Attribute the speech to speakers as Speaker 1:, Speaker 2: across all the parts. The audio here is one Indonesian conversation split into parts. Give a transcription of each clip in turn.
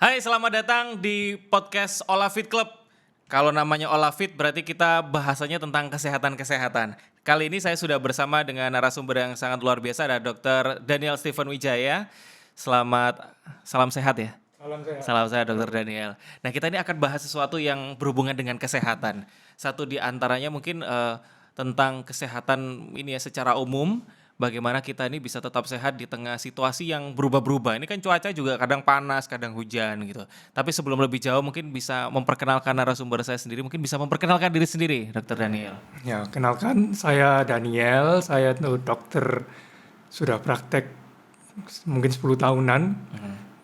Speaker 1: Hai, selamat datang di podcast Olafit Club. Kalau namanya Olafit berarti kita bahasanya tentang kesehatan-kesehatan. Kali ini saya sudah bersama dengan narasumber yang sangat luar biasa, ada Dr. Daniel Steven Wijaya. Salam sehat ya. Salam sehat Dr. Daniel. Nah, kita ini akan bahas sesuatu yang berhubungan dengan kesehatan. Satu di antaranya mungkin tentang kesehatan ini ya secara umum. Bagaimana kita ini bisa tetap sehat di tengah situasi yang berubah-berubah. Ini kan cuaca juga kadang panas, kadang hujan gitu. Tapi sebelum lebih jauh mungkin bisa memperkenalkan narasumber saya sendiri. Mungkin bisa memperkenalkan diri sendiri, Dr. Daniel.
Speaker 2: Ya, kenalkan saya Daniel. Saya tuh dokter sudah praktek mungkin 10 tahunan.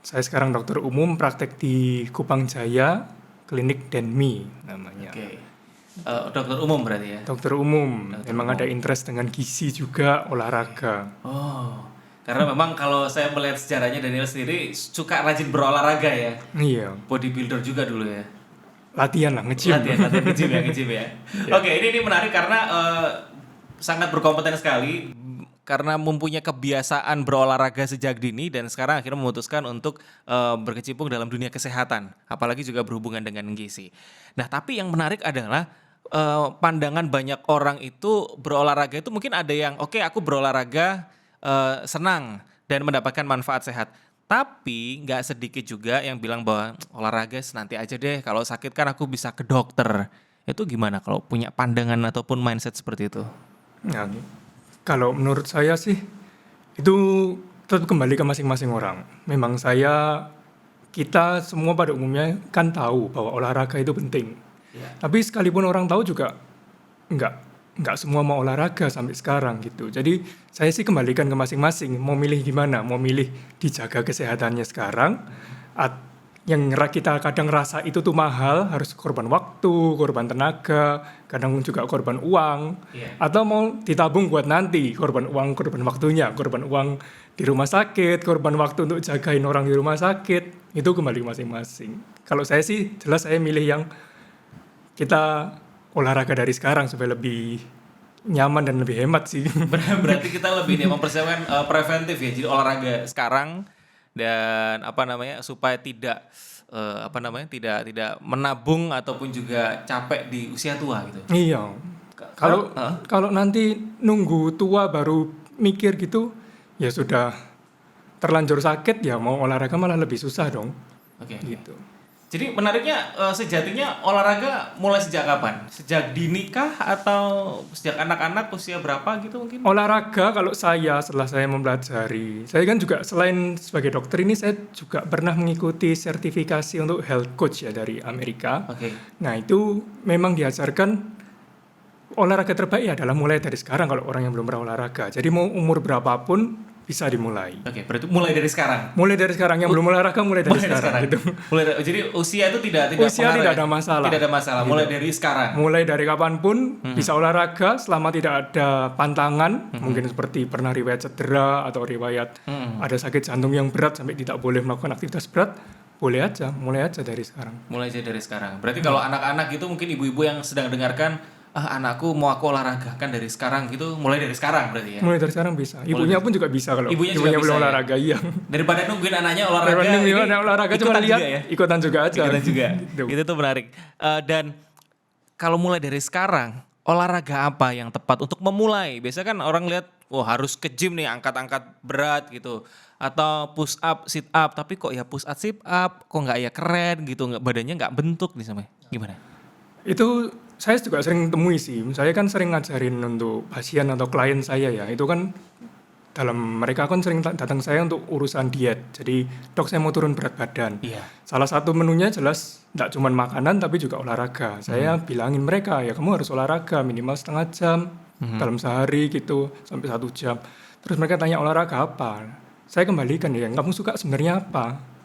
Speaker 2: Saya sekarang dokter umum praktek di Kupang Jaya, Klinik Denmi namanya.
Speaker 1: Oke. Dokter umum berarti ya?
Speaker 2: Dokter umum, memang ada interest dengan gizi juga, olahraga.
Speaker 1: Oh, karena memang kalau saya melihat sejarahnya Daniel sendiri suka rajin berolahraga ya.
Speaker 2: Iya,
Speaker 1: Bodybuilder juga dulu ya.
Speaker 2: latihan lah, nge-gym.
Speaker 1: Latihan nge-gym ya. Oke, ini menarik karena sangat berkompeten sekali karena mempunyai kebiasaan berolahraga sejak dini dan sekarang akhirnya memutuskan untuk berkecimpung dalam dunia kesehatan, apalagi juga berhubungan dengan gizi. Nah, tapi yang menarik adalah pandangan banyak orang itu berolahraga itu mungkin ada yang oke, aku berolahraga senang dan mendapatkan manfaat sehat. Tapi nggak sedikit juga yang bilang bahwa olahraga nanti aja deh, kalau sakit kan aku bisa ke dokter. Itu gimana kalau punya pandangan ataupun mindset seperti itu?
Speaker 2: Nah, kalau menurut saya sih, itu tetap kembali ke masing-masing orang. Memang kita semua pada umumnya kan tahu bahwa olahraga itu penting. Tapi sekalipun orang tahu juga nggak semua mau olahraga sampai sekarang gitu. Jadi saya sih kembalikan ke masing-masing. Mau milih gimana? Mau milih dijaga kesehatannya sekarang, yang kita kadang rasa itu tuh mahal, harus korban waktu, korban tenaga, kadang juga korban uang, atau mau ditabung buat nanti, korban uang, korban waktunya, korban uang di rumah sakit, korban waktu untuk jagain orang di rumah sakit, itu kembali masing-masing. Kalau saya sih jelas saya milih yang kita olahraga dari sekarang supaya lebih nyaman dan lebih hemat sih.
Speaker 1: Berarti kita lebih nih mempersiapkan preventif ya. Jadi olahraga sekarang dan supaya tidak tidak menabung ataupun juga capek di usia tua gitu.
Speaker 2: Iya. Kalau nanti nunggu tua baru mikir gitu, ya sudah terlanjur sakit ya mau olahraga malah lebih susah dong.
Speaker 1: Oke.
Speaker 2: Gitu.
Speaker 1: Jadi menariknya sejatinya olahraga mulai sejak kapan? Sejak dini kah atau sejak anak-anak usia berapa gitu mungkin?
Speaker 2: Olahraga kalau setelah saya mempelajari, saya kan juga selain sebagai dokter ini saya juga pernah mengikuti sertifikasi untuk health coach ya dari Amerika.
Speaker 1: Oke.
Speaker 2: Nah itu memang diajarkan olahraga terbaik adalah mulai dari sekarang kalau orang yang belum pernah olahraga. Jadi mau umur berapapun bisa dimulai.
Speaker 1: Oke, berarti mulai dari sekarang.
Speaker 2: Mulai dari sekarang, yang belum olahraga mulai dari sekarang. Gitu.
Speaker 1: Jadi usia itu tidak
Speaker 2: usia tidak ada masalah.
Speaker 1: Tidak ada masalah.
Speaker 2: Gitu.
Speaker 1: Mulai dari sekarang.
Speaker 2: Mulai dari kapanpun bisa olahraga selama tidak ada pantangan, mungkin seperti pernah riwayat cedera atau riwayat ada sakit jantung yang berat sampai tidak boleh melakukan aktivitas berat, mulai aja dari sekarang.
Speaker 1: Mulai aja dari sekarang. Berarti kalau anak-anak itu mungkin ibu-ibu yang sedang dengarkan, anakku mau aku olahraga kan dari sekarang gitu, mulai dari sekarang berarti ya.
Speaker 2: Mulai dari sekarang bisa. Ibunya pun juga bisa kalau ibunya belum olahraga ya.
Speaker 1: Daripada nungguin anaknya olahraga.
Speaker 2: Daripada nungguin olahraga cuma lihat
Speaker 1: ya?
Speaker 2: ikutan juga aja.
Speaker 1: Ikutan juga. Itu tuh menarik. Dan kalau mulai dari sekarang, olahraga apa yang tepat untuk memulai? Biasanya kan orang lihat, harus ke gym nih, angkat-angkat berat gitu. Atau push up, sit up, tapi kok ya push up, sit up, kok nggak ya keren gitu, badannya nggak bentuk nih sampai. Gimana?
Speaker 2: Itu saya juga sering temui sih. Saya kan sering ngajarin untuk pasien atau klien saya ya. Itu kan mereka kan sering datang saya untuk urusan diet. Jadi dok saya mau turun berat badan.
Speaker 1: Iya.
Speaker 2: Salah satu menunya jelas tidak cuma makanan tapi juga olahraga. Saya bilangin mereka ya kamu harus olahraga minimal setengah jam dalam sehari gitu sampai 1 jam. Terus mereka tanya olahraga apa? Saya kembalikan ya kamu suka sebenarnya apa?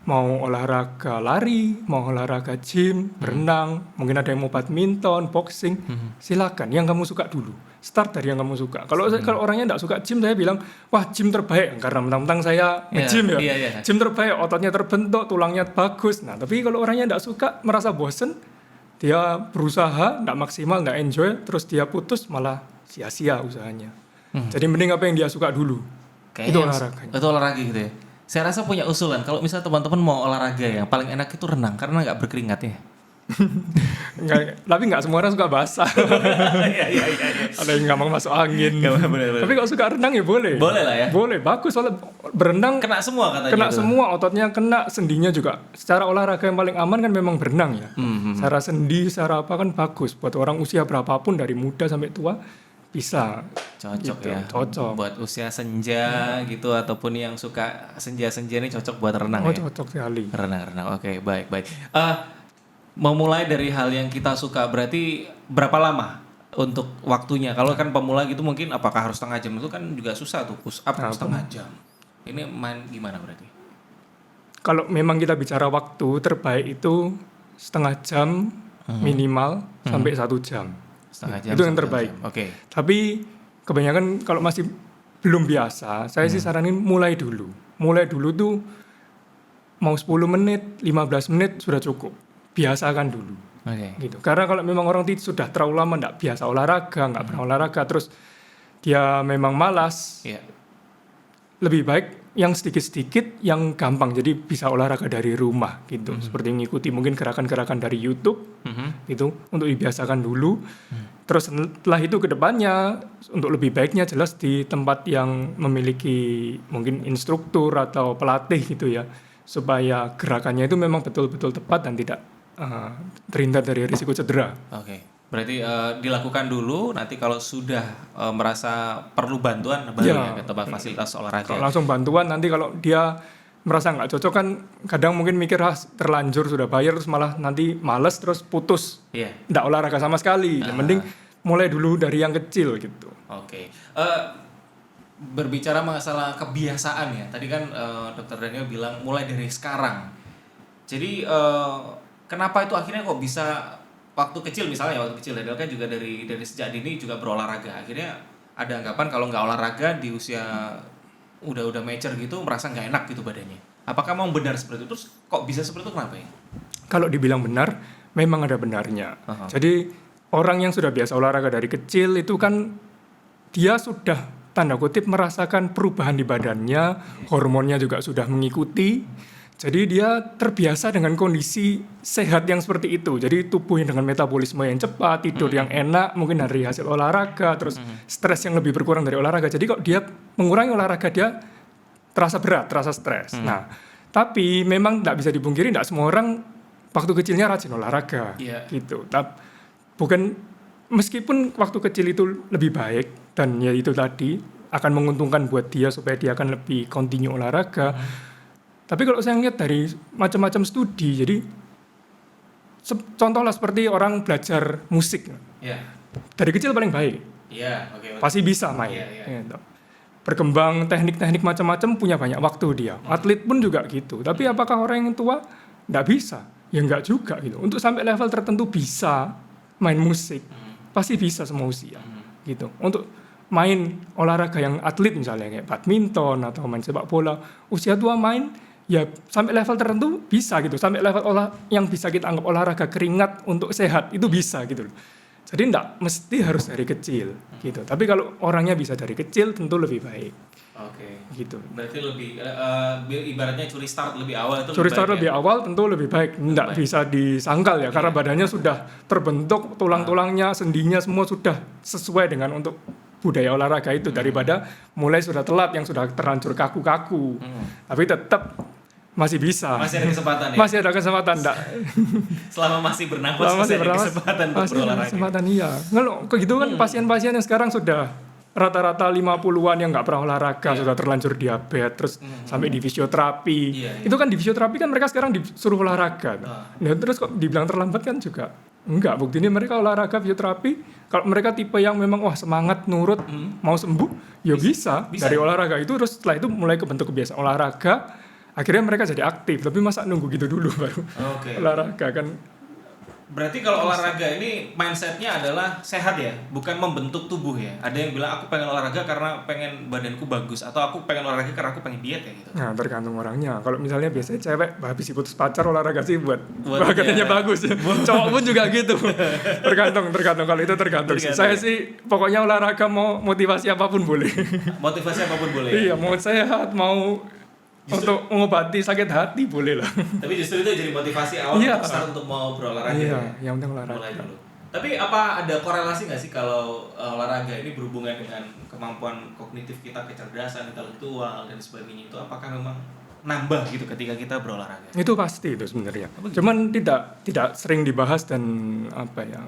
Speaker 2: Mau olahraga lari, mau olahraga gym, berenang, mungkin ada yang mau badminton, boxing, silakan. Yang kamu suka dulu. Start dari yang kamu suka. Kalau orangnya tidak suka gym, saya bilang, wah gym terbaik. Karena mentang-mentang saya nge-gym ya.
Speaker 1: Yeah.
Speaker 2: Gym terbaik, ototnya terbentuk, tulangnya bagus. Nah, tapi kalau orangnya tidak suka, merasa bosen, dia berusaha, tidak maksimal, tidak enjoy, terus dia putus, malah sia-sia usahanya. Jadi mending apa yang dia suka dulu. Itu olahraganya.
Speaker 1: Itu olahraga gitu ya. Saya rasa punya usulan kalau misalnya teman-teman mau olahraga yang paling enak itu renang karena nggak berkeringat ya.
Speaker 2: Tapi nggak semua orang suka basah.
Speaker 1: Iya.
Speaker 2: Ada yang nggak mau masuk angin.
Speaker 1: Bener.
Speaker 2: Tapi kalau suka renang ya boleh.
Speaker 1: Boleh lah ya.
Speaker 2: Boleh, bagus soalnya berenang
Speaker 1: Kena semua katanya.
Speaker 2: kena
Speaker 1: itu.
Speaker 2: semua, ototnya kena, sendinya juga. Secara olahraga yang paling aman kan memang berenang ya. Secara sendi, secara apa kan bagus buat orang usia berapapun dari muda sampai tua bisa.
Speaker 1: Cocok
Speaker 2: Gitu,
Speaker 1: ya.
Speaker 2: cocok.
Speaker 1: Buat usia senja gitu ataupun yang suka senja-senja ini cocok buat renang
Speaker 2: Oh,
Speaker 1: ya.
Speaker 2: cocok sekali.
Speaker 1: Renang. Oke, baik. Memulai dari hal yang kita suka berarti berapa lama untuk waktunya? Kalau kan pemula gitu mungkin apakah harus setengah jam itu kan juga susah tuh push up setengah jam. Ini main gimana berarti?
Speaker 2: Kalau memang kita bicara waktu terbaik itu setengah jam minimal sampai 1 jam.
Speaker 1: Setengah jam.
Speaker 2: Itu yang
Speaker 1: sampai
Speaker 2: terbaik.
Speaker 1: jam. Oke.
Speaker 2: Tapi kebanyakan kalau masih belum biasa, saya sih saranin mulai dulu. Mulai dulu tuh mau 10 menit, 15 menit sudah cukup. Biasakan dulu.
Speaker 1: Oke.
Speaker 2: Gitu. Karena kalau memang orang sudah terlalu lama nggak biasa olahraga, nggak pernah olahraga, terus dia memang malas,
Speaker 1: Iya.
Speaker 2: lebih baik yang sedikit-sedikit yang gampang, jadi bisa olahraga dari rumah gitu. Seperti mengikuti mungkin gerakan-gerakan dari YouTube gitu untuk dibiasakan dulu. Terus setelah itu ke depannya untuk lebih baiknya jelas di tempat yang memiliki mungkin instruktur atau pelatih gitu ya, supaya gerakannya itu memang betul-betul tepat dan tidak terhindar dari risiko cedera.
Speaker 1: Oke. Berarti dilakukan dulu, nanti kalau sudah merasa perlu bantuan baru ya ke tempat fasilitas olahraga.
Speaker 2: Kalau langsung bantuan nanti kalau dia merasa nggak cocok kan kadang mungkin mikir terlanjur sudah bayar terus malah nanti males terus putus.
Speaker 1: Iya.
Speaker 2: Nggak olahraga sama sekali. Yang mending mulai dulu dari yang kecil gitu.
Speaker 1: Oke. Berbicara masalah kebiasaan ya. Tadi kan Dokter Daniel bilang mulai dari sekarang. Jadi kenapa itu akhirnya kok bisa waktu kecil misalnya waktu kecil Daniel kan juga dari sejak dini juga berolahraga. Akhirnya ada anggapan kalau nggak olahraga di usia udah mature gitu merasa nggak enak gitu badannya. Apakah memang benar seperti itu? Terus kok bisa seperti itu kenapa ya?
Speaker 2: Kalau dibilang benar, memang ada benarnya. Jadi orang yang sudah biasa olahraga dari kecil itu kan dia sudah tanda kutip merasakan perubahan di badannya, hormonnya juga sudah mengikuti. Jadi dia terbiasa dengan kondisi sehat yang seperti itu. Jadi tubuhnya dengan metabolisme yang cepat, tidur yang enak, mungkin dari hasil olahraga, terus stres yang lebih berkurang dari olahraga. Jadi kok dia mengurangi olahraga dia terasa berat, terasa stres. Nah, tapi memang tidak bisa dipungkiri, tidak semua orang waktu kecilnya rajin olahraga, gitu. Bukan meskipun waktu kecil itu lebih baik dan ya itu tadi akan menguntungkan buat dia supaya dia akan lebih continue olahraga. Tapi kalau saya lihat dari macam-macam studi, jadi contohlah seperti orang belajar musik, dari kecil paling baik, pasti bisa main. Gitu. Berkembang teknik-teknik macam-macam punya banyak waktu dia. Atlet pun juga gitu. Tapi apakah orang yang tua nggak bisa? Ya nggak juga gitu. Untuk sampai level tertentu bisa main musik, pasti bisa semua usia. Gitu. Untuk main olahraga yang atlet misalnya kayak badminton atau main sepak bola, usia tua main ya sampai level tertentu bisa gitu. Sampai level yang bisa kita anggap olahraga keringat untuk sehat itu bisa gitu loh. Jadi enggak mesti harus dari kecil gitu. Tapi kalau orangnya bisa dari kecil tentu lebih baik.
Speaker 1: Oke.
Speaker 2: Gitu.
Speaker 1: Berarti lebih ibaratnya curi start lebih awal itu
Speaker 2: Curi start
Speaker 1: baik
Speaker 2: lebih awal tentu lebih baik. Enggak bisa disangkal ya karena badannya sudah terbentuk, tulang-tulangnya, sendinya semua sudah sesuai dengan untuk budaya olahraga itu daripada mulai sudah telat yang sudah terlanjur kaku-kaku. Tapi tetap masih bisa.
Speaker 1: Masih ada kesempatan ya?
Speaker 2: Masih ada kesempatan, enggak?
Speaker 1: Selama masih bernapas masih ada kesempatan untuk
Speaker 2: masih ada
Speaker 1: berolahraga.
Speaker 2: kesempatan, iya. Kalau begitu kan pasien-pasien yang sekarang sudah rata-rata 50-an yang nggak pernah olahraga, sudah terlanjur diabetes, terus sampai di fisioterapi. Itu kan di fisioterapi kan mereka sekarang disuruh olahraga. Nah, terus kok dibilang terlambat kan juga enggak. Buktinya mereka olahraga fisioterapi, kalau mereka tipe yang memang wah semangat nurut mau sembuh, ya bisa. Dari olahraga itu terus setelah itu mulai kebentuk kebiasaan olahraga. Akhirnya mereka jadi aktif, tapi masa nunggu gitu dulu baru olahraga kan
Speaker 1: Berarti kalau olahraga ini mindsetnya adalah sehat ya, bukan membentuk tubuh ya. Ada yang bilang aku pengen olahraga karena pengen badanku bagus, atau aku pengen olahraga karena aku pengen diet ya gitu.
Speaker 2: Nah, tergantung orangnya. Kalau misalnya biasanya cewek habis putus pacar olahraga sih buat
Speaker 1: dia.
Speaker 2: katanya bagus. Cowok pun juga gitu. tergantung kalau itu tergantung sih. Saya sih pokoknya olahraga mau motivasi apapun boleh.
Speaker 1: Motivasi apapun boleh.
Speaker 2: Iya, mau sehat, mau untuk mengobati sakit hati boleh lah.
Speaker 1: Tapi justru itu jadi motivasi awal untuk start untuk mau berolahraga.
Speaker 2: Iya,
Speaker 1: ya?
Speaker 2: yang penting olahraga.
Speaker 1: Mulai dulu. Tapi apa ada korelasi nggak sih kalau olahraga ini berhubungan dengan kemampuan kognitif kita, kecerdasan intelektual dan sebagainya itu? Apakah memang nambah gitu ketika kita berolahraga?
Speaker 2: Itu pasti itu sebenarnya. Cuman tidak sering dibahas dan apa ya?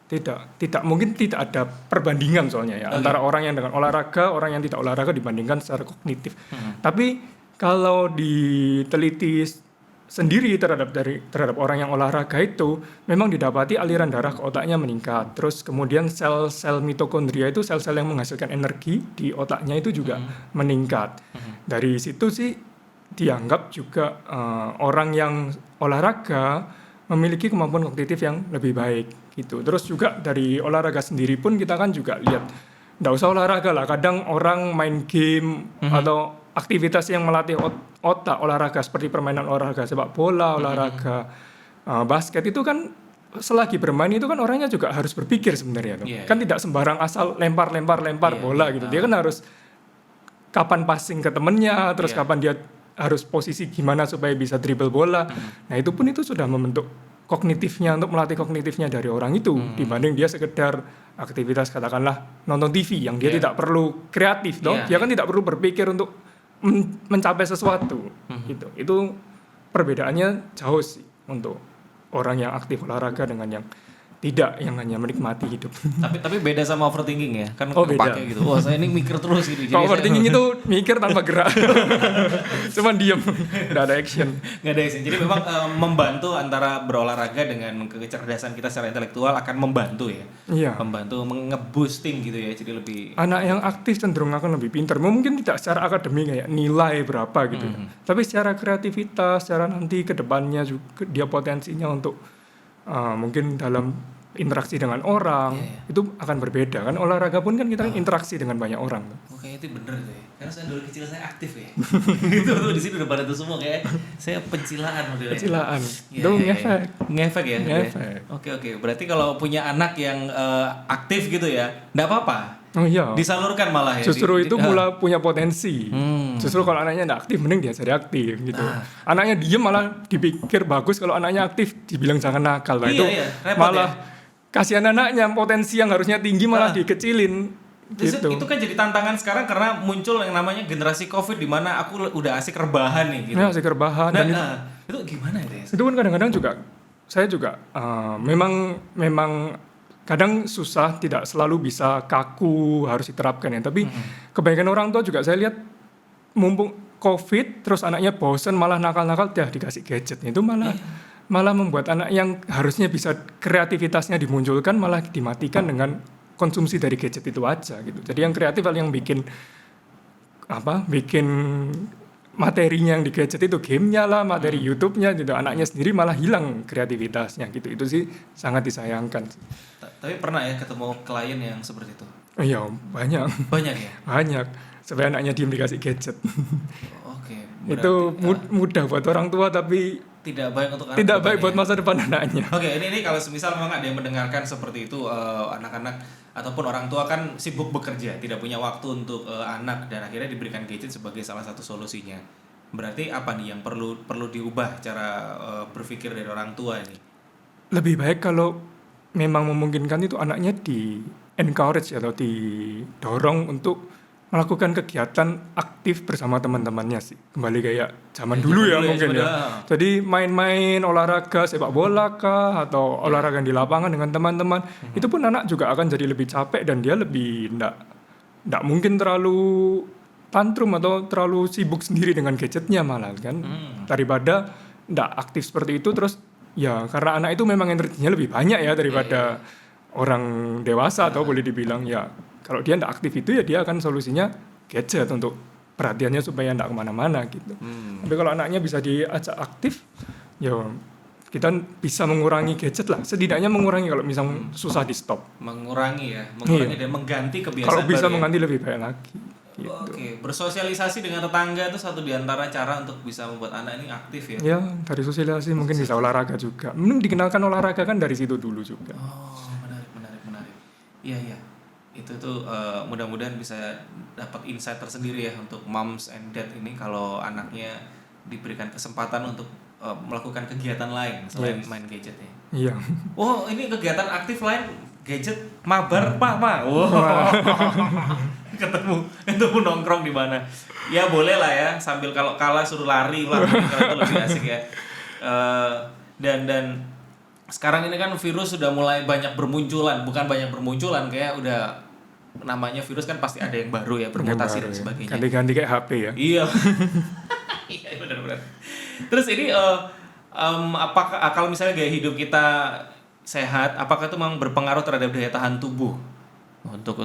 Speaker 2: Tidak mungkin tidak ada perbandingan soalnya ya antara orang yang dengan olahraga, orang yang tidak olahraga dibandingkan secara kognitif. Tapi kalau diteliti sendiri terhadap orang yang olahraga itu memang didapati aliran darah ke otaknya meningkat. Terus kemudian sel-sel mitokondria itu sel-sel yang menghasilkan energi di otaknya itu juga meningkat. Dari situ sih dianggap juga orang yang olahraga memiliki kemampuan kognitif yang lebih baik gitu. Terus juga dari olahraga sendiri pun kita kan juga lihat, nggak usah olahraga lah, kadang orang main game atau aktivitas yang melatih otak, olahraga seperti permainan olahraga sepak bola, olahraga basket itu kan selagi bermain itu kan orangnya juga harus berpikir sebenarnya tuh. Kan tidak sembarang asal lempar bola gitu. Dia kan harus kapan passing ke temennya, terus kapan dia harus posisi gimana supaya bisa dribble bola. Nah itu pun itu sudah membentuk kognitifnya, untuk melatih kognitifnya dari orang itu dibanding dia sekedar aktivitas katakanlah nonton TV yang dia tidak perlu kreatif dia kan tidak perlu berpikir untuk mencapai sesuatu gitu. Itu perbedaannya jauh sih untuk orang yang aktif olahraga dengan yang tidak, yang hanya menikmati hidup.
Speaker 1: Tapi beda sama overthinking ya, kan
Speaker 2: beda
Speaker 1: gitu. Wah saya ini mikir terus gitu.
Speaker 2: Kalau overthinking itu mikir tanpa gerak, cuman diem, nggak ada action.
Speaker 1: Jadi memang membantu antara berolahraga dengan kecerdasan kita secara intelektual akan membantu ya.
Speaker 2: Iya.
Speaker 1: Membantu nge-boosting gitu ya, jadi lebih.
Speaker 2: Anak yang aktif cenderung akan lebih pintar. Mungkin tidak secara akademik kayak nilai berapa gitu, tapi secara kreativitas, secara nanti kedepannya juga dia potensinya untuk mungkin dalam interaksi dengan orang itu akan berbeda kan. Olahraga pun kan kita interaksi dengan banyak orang.
Speaker 1: Kayaknya itu bener tuh ya, karena saya dulu kecil saya aktif ya. Itu di sini udah pada tuh semua kayak saya pencilaan modelnya.
Speaker 2: Itu ngefek
Speaker 1: ya. Oke. Berarti kalau punya anak yang aktif gitu ya, nggak apa-apa.
Speaker 2: Oh iya.
Speaker 1: Disalurkan malah ya.
Speaker 2: Justru itu mulai punya potensi. Justru kalau anaknya nggak aktif, mending diajari aktif gitu. Anaknya diem malah dipikir bagus, kalau anaknya aktif dibilang jangan nakal. Nah, itu malah kasihan anaknya, potensi yang harusnya tinggi malah dikecilin. Gitu.
Speaker 1: Itu kan jadi tantangan sekarang karena muncul yang namanya generasi COVID di mana aku udah asik rebahan nih gitu.
Speaker 2: Ya, asik rebahan. Dan
Speaker 1: itu gimana itu ya?
Speaker 2: Itu kan kadang-kadang juga saya juga memang kadang susah, tidak selalu bisa kaku harus diterapkan ya. Tapi kebanyakan orang tua juga saya lihat mumpung COVID terus anaknya bosan malah nakal-nakal dikasih gadget. Itu malah membuat anak yang harusnya bisa kreativitasnya dimunculkan malah dimatikan dengan konsumsi dari gadget itu aja gitu. Jadi yang kreatif yang bikin materinya yang di gadget itu gamenya lah, materi YouTube-nya gitu. Anaknya sendiri malah hilang kreativitasnya gitu. Itu sih sangat disayangkan.
Speaker 1: Tapi pernah ya ketemu klien yang seperti itu?
Speaker 2: Iya, banyak.
Speaker 1: Banyak ya?
Speaker 2: Banyak. Supaya anaknya diem dikasih gadget.
Speaker 1: Oke.
Speaker 2: Itu mudah buat orang tua tapi
Speaker 1: tidak baik untuk anak.
Speaker 2: Tidak baik buat masa depan anaknya.
Speaker 1: Oke, ini kalau semisal memang ada yang mendengarkan seperti itu, anak-anak ataupun orang tua kan sibuk bekerja, tidak punya waktu untuk anak dan akhirnya diberikan gadget sebagai salah satu solusinya. Berarti apa nih yang perlu diubah cara berpikir dari orang tua ini? Lebih
Speaker 2: baik kalau memang memungkinkan itu anaknya di encourage atau didorong untuk melakukan kegiatan aktif bersama teman-temannya sih. Kembali kayak zaman dulu ya mungkin ya. Jadi main-main olahraga sepak bola kah atau olahraga di lapangan dengan teman-teman. Itu pun anak juga akan jadi lebih capek dan dia lebih enggak mungkin terlalu tantrum atau terlalu sibuk sendiri dengan gadgetnya malah kan. Daripada enggak aktif seperti itu terus ya karena anak itu memang energinya lebih banyak ya daripada orang dewasa atau boleh dibilang ya. Kalau dia tidak aktif itu ya dia akan solusinya gadget untuk perhatiannya supaya tidak kemana-mana gitu. Tapi kalau anaknya bisa diajak aktif, ya kita bisa mengurangi gadget lah, setidaknya mengurangi kalau misal susah di stop.
Speaker 1: Mengurangi dan mengganti kebiasaan
Speaker 2: Kalau bisa
Speaker 1: baru ya.
Speaker 2: mengganti lebih baik lagi. Gitu.
Speaker 1: Oke, bersosialisasi dengan tetangga itu satu di antara cara untuk bisa membuat anak ini aktif ya.
Speaker 2: Ya, dari sosialisasi mungkin bisa olahraga juga. Mungkin dikenalkan olahraga kan dari situ dulu juga.
Speaker 1: Oh, menarik. Iya. Itu tuh mudah-mudahan bisa dapat insight tersendiri ya untuk moms and dad ini kalau anaknya diberikan kesempatan untuk melakukan kegiatan lain selain main gadget ya.
Speaker 2: Iya.
Speaker 1: Oh, ini kegiatan aktif lain gadget mabar Pak. Wow. ketemu nongkrong di mana. Ya boleh lah ya, sambil kalau kalah suruh lari lah, kalau itu lebih asik ya. Dan sekarang ini kan virus sudah mulai banyak bermunculan, bukan banyak bermunculan, kayak udah namanya virus kan pasti ada yang baru ya, bermutasi dan sebagainya.
Speaker 2: Ganti-ganti kayak HP ya.
Speaker 1: Iya. Iya benar. Terus ini apakah kalau misalnya gaya hidup kita sehat, apakah itu memang berpengaruh terhadap daya tahan tubuh untuk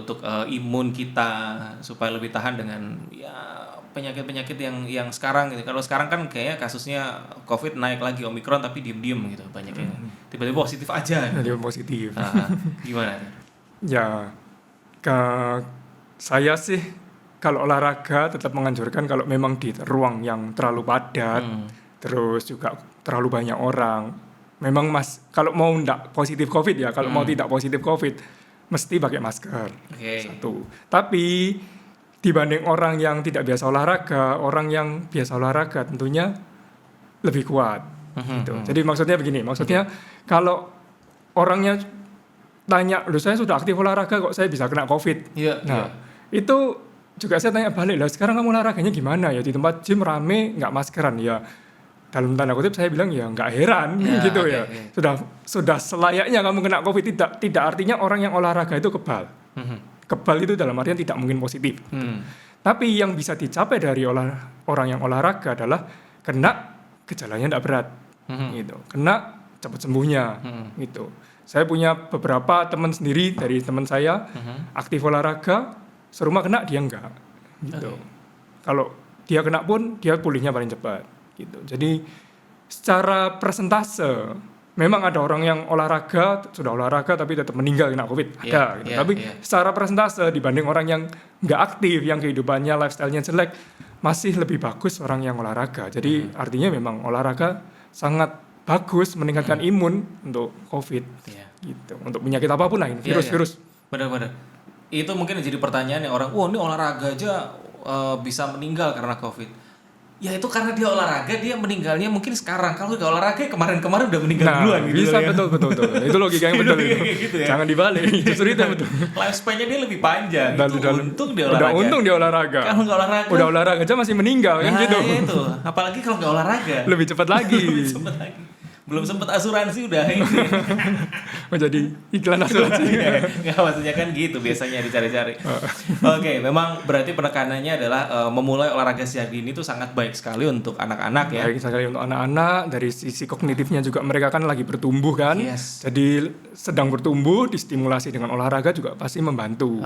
Speaker 1: imun kita supaya lebih tahan dengan ya penyakit-penyakit yang sekarang gitu. Kalau sekarang kan kayaknya kasusnya COVID naik lagi, Omikron, tapi diem-diem gitu banyak yang tiba-tiba positif aja.
Speaker 2: Jadi positif.
Speaker 1: Gimana?
Speaker 2: Ya, saya sih kalau olahraga tetap menganjurkan kalau memang di ruang yang terlalu padat, terus juga terlalu banyak orang. Memang kalau mau ndak positif COVID ya, kalau mau tidak positif COVID mesti pakai masker. Satu. Tapi dibanding orang yang tidak biasa olahraga, orang yang biasa olahraga tentunya lebih kuat. Gitu. Jadi maksudnya begini, kalau orangnya tanya, loh saya sudah aktif olahraga kok saya bisa kena COVID. Itu juga saya tanya balik, lah sekarang kamu olahraganya gimana ya, di tempat gym rame nggak maskeran ya. Dalam tanda kutip saya bilang ya nggak heran gitu ya. Sudah selayaknya kamu kena COVID, tidak artinya orang yang olahraga itu kebal. Kebal itu dalam artian tidak mungkin positif. Tapi yang bisa dicapai dari orang yang olahraga adalah kena gejalanya tidak berat, gitu. Kena cepat sembuhnya, gitu. Saya punya beberapa teman sendiri dari teman saya aktif olahraga, serumah kena dia enggak, gitu. Kalau dia kena pun dia pulihnya paling cepat, gitu. Jadi secara persentase memang ada orang yang sudah olahraga tapi tetap meninggal kena COVID, ada. Gitu. Tapi secara persentase dibanding orang yang nggak aktif, yang kehidupannya lifestyle-nya jelek, masih lebih bagus orang yang olahraga. Jadi artinya memang olahraga sangat bagus meningkatkan imun untuk COVID, gitu. Untuk penyakit apapun lah, virus-virus.
Speaker 1: Benar-benar. Itu mungkin jadi pertanyaan yang orang, wah ini olahraga aja bisa meninggal karena COVID. Ya itu karena dia olahraga, dia meninggalnya mungkin sekarang. Kalau nggak olahraga kemarin-kemarin udah meninggal duluan gitu.
Speaker 2: Bisa ya. betul. Itu logika yang betul itu.
Speaker 1: Gitu ya?
Speaker 2: Jangan dibalik. Justru itu yang betul.
Speaker 1: Lifespan-nya dia lebih panjang. Untung dia olahraga.
Speaker 2: Udah untung dia olahraga.
Speaker 1: Kalau nggak olahraga.
Speaker 2: Udah olahraga aja masih meninggal kan gitu.
Speaker 1: Itu. Apalagi kalau nggak olahraga.
Speaker 2: Lebih cepat lagi.
Speaker 1: Belum sempat asuransi udah ini.
Speaker 2: Menjadi iklan asuransi.
Speaker 1: Nggak, maksudnya kan gitu biasanya dicari-cari. Oke, memang berarti penekanannya adalah memulai olahraga sejak dini itu sangat baik sekali untuk anak-anak ya.
Speaker 2: Baik sekali untuk anak-anak, dari sisi kognitifnya juga mereka kan lagi bertumbuh kan. Jadi sedang bertumbuh, distimulasi dengan olahraga juga pasti membantu.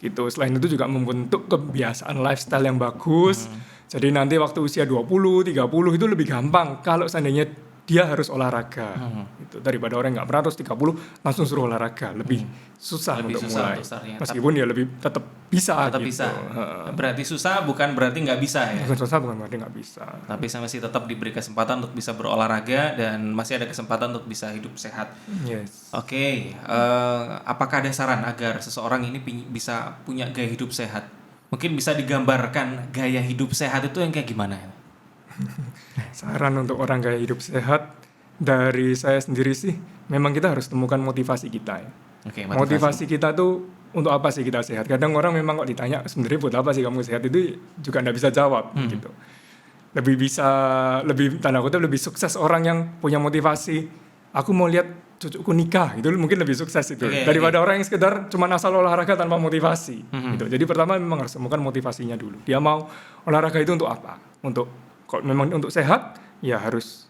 Speaker 2: Gitu. Selain itu juga membentuk kebiasaan lifestyle yang bagus. Jadi nanti waktu usia 20, 30 itu lebih gampang kalau seandainya dia harus olahraga, gitu. Daripada orang yang nggak pernah terus 30 langsung suruh olahraga, lebih susah untuk mulai. Meskipun dia lebih tetap bisa.
Speaker 1: Berarti susah bukan berarti nggak bisa ya?
Speaker 2: Susah bukan berarti nggak bisa.
Speaker 1: Tapi saya masih tetap diberi kesempatan untuk bisa berolahraga dan masih ada kesempatan untuk bisa hidup sehat. Oke, apakah ada saran agar seseorang ini bisa punya gaya hidup sehat? Mungkin bisa digambarkan gaya hidup sehat itu yang kayak gimana ya?
Speaker 2: Saran untuk orang gaya hidup sehat dari saya sendiri sih, memang kita harus temukan motivasi kita ya. Motivasi kita tuh untuk apa sih kita sehat? Kadang orang memang kok ditanya sebenarnya buat apa sih kamu sehat, itu juga nggak bisa jawab gitu. Lebih tanda kutip lebih sukses orang yang punya motivasi. Aku mau lihat cucuku nikah, itu mungkin lebih sukses itu daripada orang yang sekedar cuma asal olahraga tanpa motivasi. Gitu. Jadi pertama memang harus temukan motivasinya dulu. Dia mau olahraga itu untuk apa? Kalau memang untuk sehat, ya harus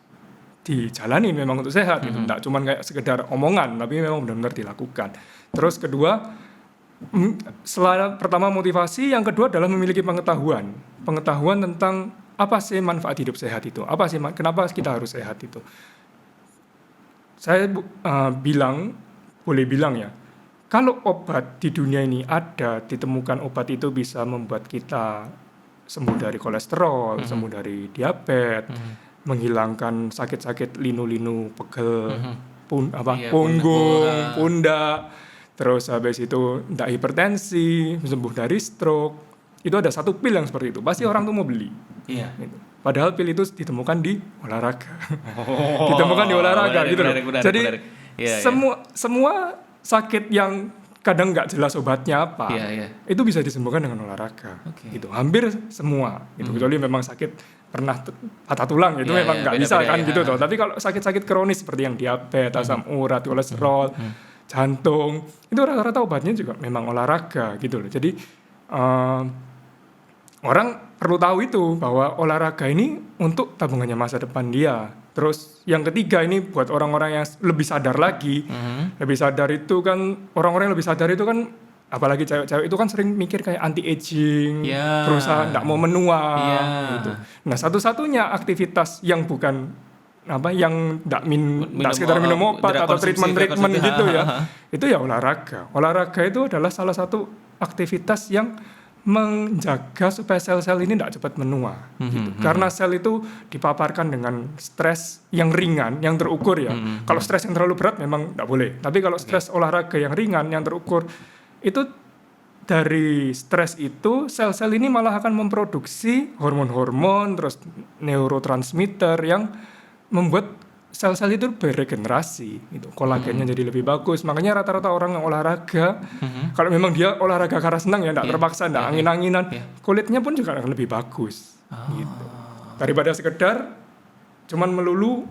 Speaker 2: dijalani memang untuk sehat. Gitu. Nggak cuma kayak sekedar omongan, tapi memang benar-benar dilakukan. Terus kedua, pertama motivasi, yang kedua adalah memiliki pengetahuan tentang apa sih manfaat hidup sehat itu, kenapa kita harus sehat itu. saya boleh bilang ya, kalau obat di dunia ini ada, ditemukan obat itu bisa membuat kita sembuh dari kolesterol, sembuh dari diabetes, menghilangkan sakit-sakit linu-linu, pegel,
Speaker 1: Iya,
Speaker 2: punggung, pundak, terus habis itu tidak hipertensi, sembuh dari stroke. Itu ada satu pil yang seperti itu, pasti orang tuh mau beli.
Speaker 1: Iya.
Speaker 2: Gitu. Padahal pil itu ditemukan di olahraga. Ditemukan di olahraga gitu loh. Jadi
Speaker 1: Iya,
Speaker 2: semua sakit yang kadang nggak jelas obatnya apa,
Speaker 1: Iya.
Speaker 2: itu bisa disembuhkan dengan olahraga.
Speaker 1: Oke.
Speaker 2: Gitu. Hampir semua. Gitu. Kecuali memang sakit pernah patah tulang itu
Speaker 1: Iya,
Speaker 2: memang
Speaker 1: iya,
Speaker 2: nggak bisa
Speaker 1: beda-beda
Speaker 2: kan
Speaker 1: ya.
Speaker 2: gitu toh. Tapi kalau sakit-sakit kronis seperti yang diabetes, asam urat, kolesterol, jantung, itu rata-rata obatnya juga memang olahraga gitu loh. Jadi orang perlu tahu itu bahwa olahraga ini untuk tabungannya masa depan dia. Terus yang ketiga ini buat orang-orang yang lebih sadar lagi. Lebih sadar itu kan, orang-orang yang lebih sadar itu kan, apalagi cewek-cewek itu kan sering mikir kayak anti aging,
Speaker 1: Ya.
Speaker 2: berusaha nggak mau menua
Speaker 1: Ya.
Speaker 2: gitu. Nah, satu-satunya aktivitas yang bukan yang nggak sekedar minum obat
Speaker 1: tidak
Speaker 2: atau
Speaker 1: konsumsi,
Speaker 2: treatment
Speaker 1: tidak
Speaker 2: gitu
Speaker 1: konsumsi.
Speaker 2: ya, itu ya olahraga. Olahraga itu adalah salah satu aktivitas yang menjaga supaya sel-sel ini tidak cepat menua. Gitu. Karena sel itu dipaparkan dengan stres yang ringan, yang terukur ya. Kalau stres yang terlalu berat memang tidak boleh. Tapi kalau stres olahraga yang ringan, yang terukur, itu dari stres itu sel-sel ini malah akan memproduksi hormon-hormon, terus neurotransmitter yang membuat sel-sel itu beregenerasi, gitu. Kolagennya jadi lebih bagus. Makanya rata-rata orang yang olahraga, kalau memang dia olahraga karena senang ya, tidak terpaksa, tidak angin-anginan, kulitnya pun juga akan lebih bagus, gitu. Daripada sekedar cuman melulu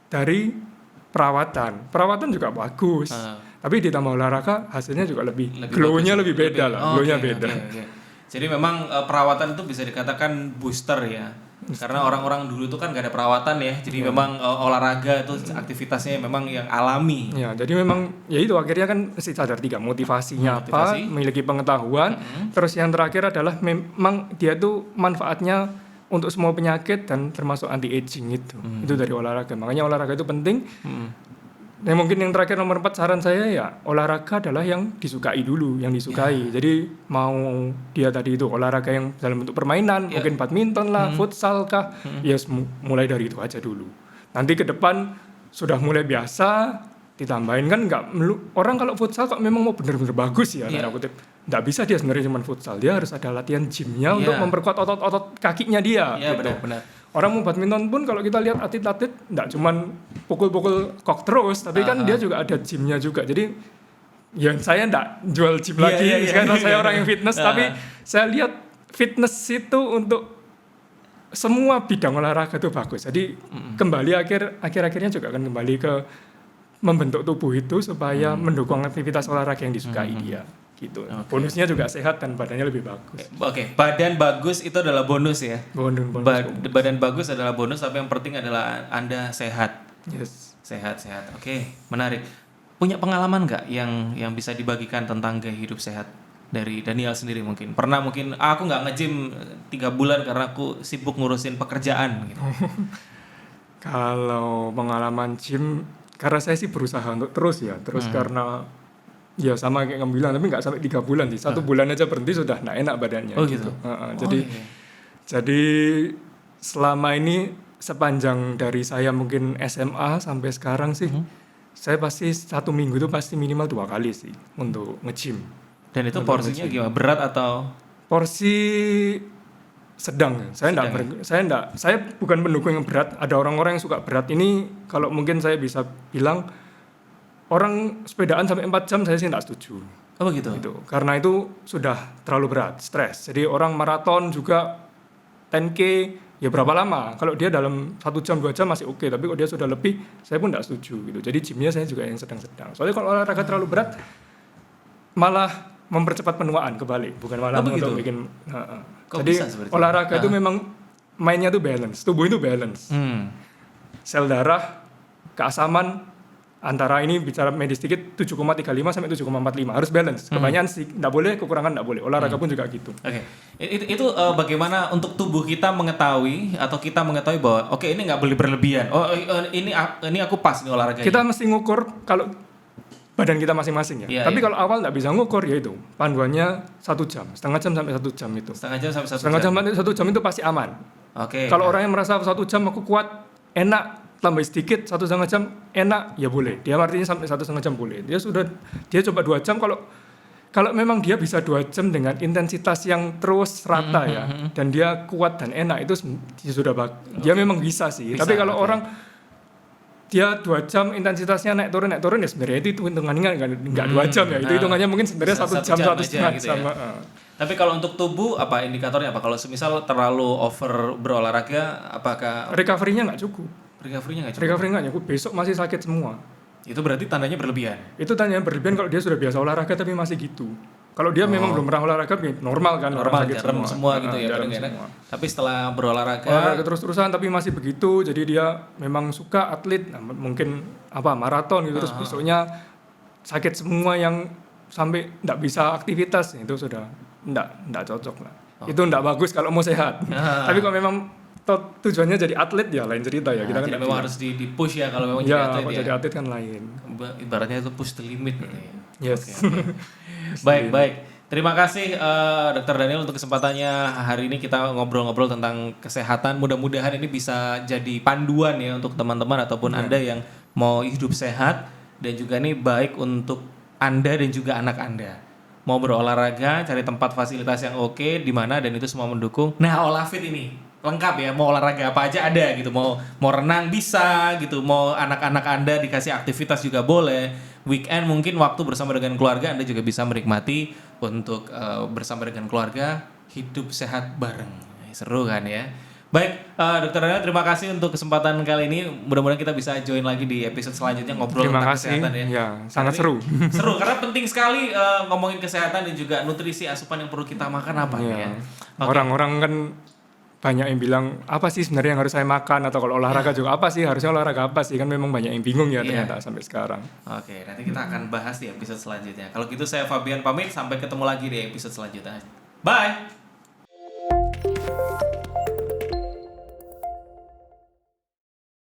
Speaker 2: dari perawatan. Perawatan juga bagus, tapi ditambah olahraga hasilnya juga lebih glow-nya lebih beda lah, glow-nya beda.
Speaker 1: Jadi memang perawatan itu bisa dikatakan booster ya. Karena orang-orang dulu itu kan gak ada perawatan ya. Jadi memang olahraga itu aktivitasnya memang yang alami.
Speaker 2: Ya, jadi memang ya itu akhirnya kan mesti sadar tiga, motivasinya apa, memiliki pengetahuan, terus yang terakhir adalah memang dia tuh manfaatnya untuk semua penyakit dan termasuk anti aging itu. Itu dari olahraga. Makanya olahraga itu penting. Nah, mungkin yang terakhir nomor 4 saran saya ya, olahraga adalah yang disukai dulu, yang disukai. Jadi mau dia tadi itu olahraga yang dalam bentuk permainan, mungkin badminton lah, futsal kah, ya mulai dari itu aja dulu. Nanti ke depan sudah mulai biasa, ditambahin kan orang kalau futsal kok memang mau benar-benar bagus ya, tanda kutip. Nggak bisa dia sebenarnya cuma futsal, dia harus ada latihan gymnya untuk memperkuat otot-otot kakinya dia.
Speaker 1: Iya,
Speaker 2: gitu.
Speaker 1: benar-benar.
Speaker 2: Orang mau badminton pun kalau kita lihat atlet-atlet nggak cuman pukul-pukul kok terus, tapi kan dia juga ada gymnya juga. Jadi ya saya nggak jual gym lagi, karena saya orang yang fitness, tapi saya lihat fitness itu untuk semua bidang olahraga itu bagus. Jadi kembali akhir-akhirnya juga akan kembali ke membentuk tubuh itu supaya mendukung aktivitas olahraga yang disukai dia. Gitu. Bonusnya juga sehat dan badannya lebih bagus.
Speaker 1: Oke, badan bagus itu adalah bonus ya.
Speaker 2: Bonus.
Speaker 1: Badan bagus adalah bonus, tapi yang penting adalah Anda sehat.
Speaker 2: Yes.
Speaker 1: Sehat. Oke, menarik. Punya pengalaman nggak yang bisa dibagikan tentang gaya hidup sehat dari Daniel sendiri mungkin? Pernah mungkin aku nggak nge-gym 3 bulan karena aku sibuk ngurusin pekerjaan gitu.
Speaker 2: Kalau pengalaman gym, karena saya sih berusaha untuk terus karena ya sama kayak kamu bilang, tapi nggak sampai 3 bulan sih. 1 bulan aja berhenti sudah nggak enak badannya.
Speaker 1: Oh gitu.
Speaker 2: Jadi selama ini sepanjang dari saya mungkin SMA sampai sekarang sih, saya pasti 1 minggu itu pasti minimal 2 kali sih untuk nge-gym.
Speaker 1: Dan itu porsinya gimana? Berat atau?
Speaker 2: Porsi sedang. Saya bukan pendukung yang berat. Ada orang-orang yang suka berat. Ini kalau mungkin saya bisa bilang, orang sepedaan sampai 4 jam saya sih tidak setuju.
Speaker 1: Oh gitu.
Speaker 2: Karena itu sudah terlalu berat, stres. Jadi orang maraton juga 10K ya berapa lama? Kalau dia dalam 1 jam 2 jam masih oke, tapi kalau dia sudah lebih, saya pun tidak setuju gitu. Jadi gymnya saya juga yang sedang-sedang. Soalnya kalau olahraga terlalu berat malah mempercepat penuaan kebalik, bukan malah untuk bikin. Jadi olahraga itu memang mainnya tuh balance, tubuh itu balance. Sel darah, keasaman, antara ini bicara medis sedikit 7,35 sampai 7,45 harus balance. Kebanyakan sih enggak boleh, kekurangan enggak boleh. Olahraga pun juga gitu.
Speaker 1: Oke. Itu bagaimana untuk tubuh kita mengetahui atau kita mengetahui bahwa oke ini nggak boleh berlebihan. Oh ini aku pas nih olahraganya.
Speaker 2: Kita mesti ngukur kalau badan kita masing-masing ya.
Speaker 1: Iya,
Speaker 2: Tapi
Speaker 1: iya.
Speaker 2: kalau awal nggak bisa ngukur ya itu panduannya 1 jam, setengah jam sampai 1 jam itu.
Speaker 1: Setengah jam sampai 1
Speaker 2: Setengah
Speaker 1: jam.
Speaker 2: jam sampai 1 jam itu pasti aman.
Speaker 1: Oke.
Speaker 2: Kalau orang yang merasa 1 jam aku kuat, enak, tambah sedikit 1,5 jam enak, ya boleh. Dia artinya sampai 1,5 jam boleh. Dia coba 2 jam kalau memang dia bisa 2 jam dengan intensitas yang terus rata ya, dan dia kuat dan enak itu dia memang bisa sih.
Speaker 1: Bisa,
Speaker 2: Tapi kalau
Speaker 1: oke.
Speaker 2: orang dia 2 jam intensitasnya naik turun ya sebenarnya itu hitungannya nggak 2 jam ya. Itu
Speaker 1: Nah,
Speaker 2: hitungannya mungkin sebenarnya 1 jam, 1,5
Speaker 1: aja gitu
Speaker 2: jam.
Speaker 1: ya. Tapi kalau untuk tubuh apa indikatornya apa? Kalau semisal terlalu over berolahraga apakah
Speaker 2: Recovery-nya nggak cukup.
Speaker 1: recovery-nya nggak cukup?
Speaker 2: Recovery nggak cukup, besok masih sakit semua.
Speaker 1: Itu berarti tandanya berlebihan.
Speaker 2: Itu tanya berlebihan kalau dia sudah biasa olahraga tapi masih gitu. Kalau dia memang belum pernah olahraga normal kan,
Speaker 1: Normal
Speaker 2: orang sakit
Speaker 1: jarem semua gitu ya
Speaker 2: jarem
Speaker 1: kadang-kadang.
Speaker 2: semua.
Speaker 1: Tapi setelah berolahraga
Speaker 2: Olahraga terus-terusan tapi masih begitu, jadi dia memang suka atlet, mungkin maraton gitu, terus besoknya sakit semua yang sampai nggak bisa aktivitas, itu sudah nggak cocok lah. Itu nggak bagus kalau mau sehat. Tapi kalau memang tujuannya jadi atlet ya lain cerita ya. Kita kan
Speaker 1: jadi
Speaker 2: nggak
Speaker 1: memang
Speaker 2: bilang.
Speaker 1: harus di push ya kalau memang
Speaker 2: Ya,
Speaker 1: jadi atlet
Speaker 2: kalau
Speaker 1: ya.
Speaker 2: jadi atlet kan lain.
Speaker 1: Ibaratnya itu push the limit gitu ya.
Speaker 2: Yes.
Speaker 1: Baik. Terima kasih Dr. Daniel untuk kesempatannya hari ini kita ngobrol-ngobrol tentang kesehatan. Mudah-mudahan ini bisa jadi panduan ya untuk teman-teman ataupun Anda yang mau hidup sehat dan juga ini baik untuk Anda dan juga anak Anda. Mau berolahraga, cari tempat fasilitas yang oke di mana dan itu semua mendukung. Nah, Olafit ini lengkap ya, mau olahraga apa aja ada gitu, mau renang bisa gitu, mau anak-anak Anda dikasih aktivitas juga boleh, weekend mungkin waktu bersama dengan keluarga Anda juga bisa menikmati untuk bersama dengan keluarga hidup sehat bareng. Seru kan ya. Baik, Dr. Daniel terima kasih untuk kesempatan kali ini, mudah-mudahan kita bisa join lagi di episode selanjutnya ngobrol
Speaker 2: Terima
Speaker 1: tentang
Speaker 2: kasih.
Speaker 1: kesehatan ya.
Speaker 2: Ya, sangat
Speaker 1: Karena
Speaker 2: seru.
Speaker 1: ini seru karena penting sekali ngomongin kesehatan dan juga nutrisi asupan yang perlu kita makan apa
Speaker 2: Iya.
Speaker 1: ya. Oke.
Speaker 2: Orang-orang kan banyak yang bilang apa sih sebenarnya yang harus saya makan, atau kalau olahraga juga apa sih harusnya olahraga apa sih, kan memang banyak yang bingung ya
Speaker 1: Iya.
Speaker 2: ternyata sampai sekarang.
Speaker 1: Oke, nanti kita akan bahas di episode selanjutnya. Kalau gitu saya Fabian pamit, sampai ketemu lagi di episode selanjutnya. Bye.